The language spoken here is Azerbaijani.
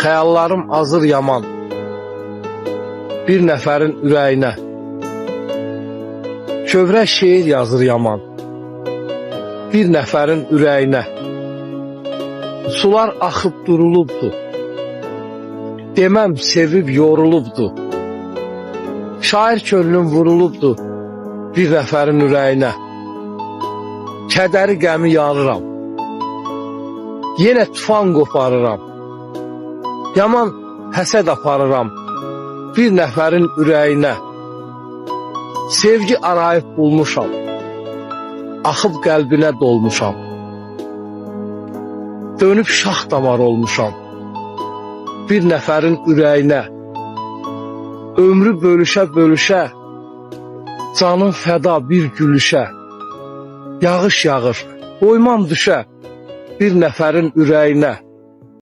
Xəyallarım azır yaman bir nəfərin ürəyinə. Kövrək şeir yazır yaman bir nəfərin ürəyinə. Sular axıb durulubdu, deməm sevib yorulubdu. Şair könlüm vurulubdu bir nəfərin ürəyinə. Kədəri qəmi yarıram, yenə tufan qoparıram. Yaman həsəd aparıram bir nəfərin ürəyinə. Sevgi arayıb bulmuşam, axıb qəlbinə dolmuşam. Dönüb şax damar olmuşam bir nəfərin ürəyinə. Ömrü bölüşə-bölüşə, canım fəda bir gülüşə. Yağış yağır, qoymam düşə bir nəfərin ürəyinə.